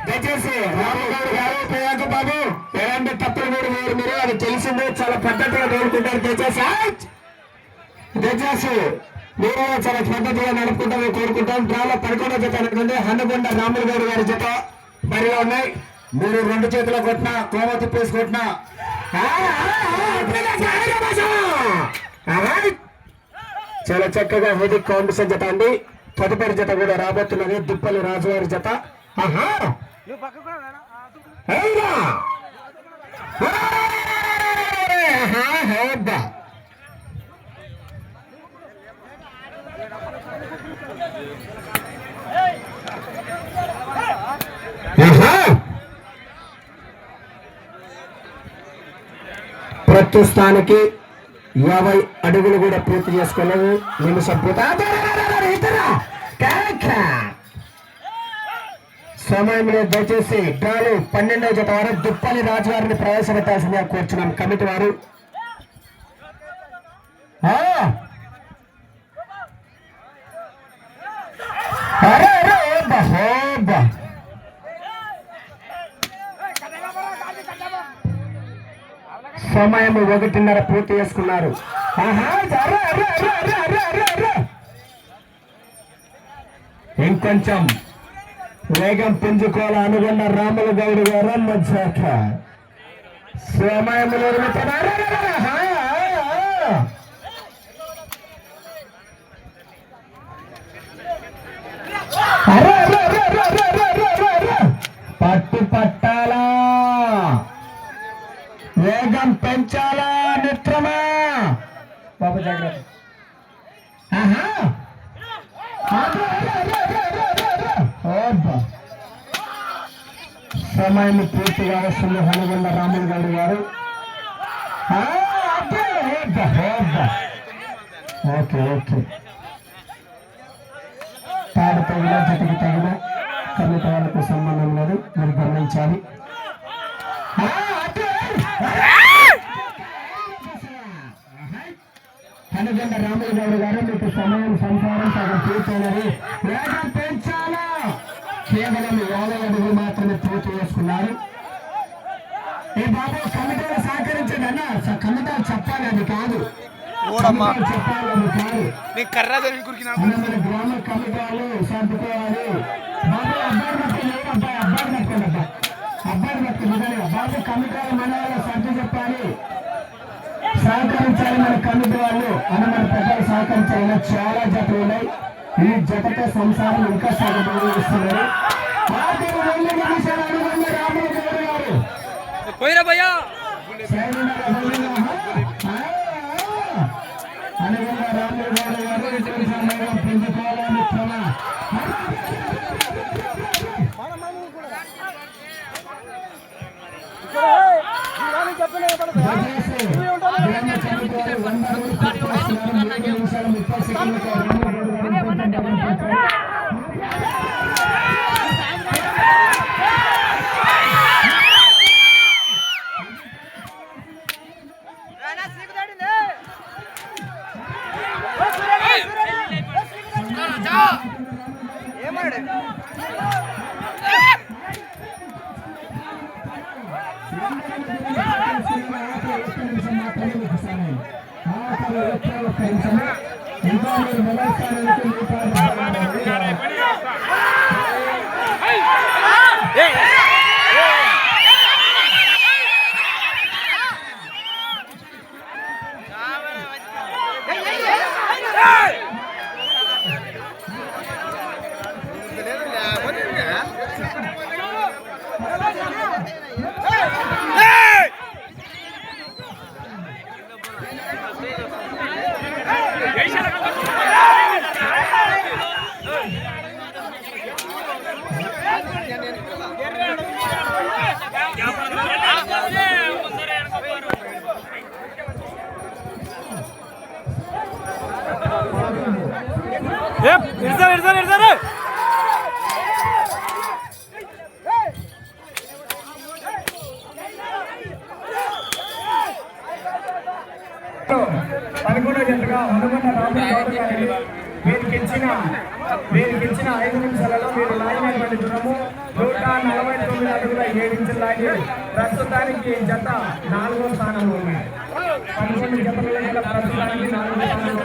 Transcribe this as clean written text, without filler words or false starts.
దయచేసి రామగౌడ్ గారు ప్రియాంక బాబు ఎలాంటి తప్పులు కూడా వేరు మీరు అది తెలిసిందే చాలా పద్ధతిగా కోరుకుంటారు. దయచేసి మీరు చాలా పద్ధతిగా నడుపుకుంటామని కోరుకుంటాం. డ్రాలో 11వ జత అనుకుంది హనుగొండ రాములు గౌడ్ గారి జత బరిలో ఉన్నాయి. మీరు 2 చేతుల కొట్టినా కోమ తిప్పేసి కొట్టినా చాలా చక్కగా హెదిక్ కాంపిటీషన్ జత అండి. తదుపరి జత కూడా రాబోతున్నది దుప్పలి రాజువారి జత. ప్రస్తుతానికి 50 అడుగులు కూడా పూర్తి చేసుకున్నాము. నిమిషం సమయంలో దయచేసి డ్రాలు 12వ జత వారు దుప్పలి రాజువారిని ప్రవేశపెట్టాల్సిందిగా కూర్చున్నాం కమిటీ వారు. సమయం 1:30 పూర్తి చేసుకున్నారు. ఇంకొంచెం వేగం పుంజుకోవాల అనుకున్న రాములు గౌడ్ గారు మధ్యాక సమయంలో పట్టు పట్టాలా, వేగం పెంచాలా మిత్రమా బాబు జాగ్రత్త. సమయం పూర్తిగా వస్తుంది హనుగొండ రాములు గౌడ్ గారు. ఓకే ఓకే తాడు తగిన జతకి తగిన కమిటీ వాళ్ళకు సంబంధం లేదు, మీరు గమనించాలి. హనుగొండ రాములు గౌడ్ గారు మీకు సమయం సంసారం సగం పూర్తయినది. వేగం పెంచాలా, కేవలం 50 అడుగులు మాత్రమే పూర్తి చేసుకున్నారు. ఈ బాబు కమిటీలు సహకరించండి అన్న, కమిటీలు చెప్పాలి అది కాదు, చెప్పాలి అది కాదు. మన గ్రామ కమిటీలు సర్దుకోవాలి. బాబు అబ్బాయి పట్టుకుని అబ్బాయి పట్టుకోండి అబ్బాయి పట్టుకుని బాబు కమిటీలు మన వాళ్ళు సర్దు చెప్పాలి, సహకరించాలి. మన కమిటీ వాళ్ళు అని మన పెద్దలు సహకరించాలి. చాలా జతలు ఉన్నాయి. ఈ జతతో సంసారం ఇంకా సగం ఇస్తున్నారు. పోయిరా భయ్యా Hey! 11వ జతగా హనుమన్న రామగౌడ్ గారిని వీరికి ఇచ్చిన 5 నిమిషాలలో వీరు లాగినటువంటి దూరము 149 అడుగుల 7 ఇంచులు లాగి ప్రస్తుతానికి జత 4వ స్థానంలో ఉన్నాయి. 11 జతల ప్రస్తుతానికి 4వ స్థానంలో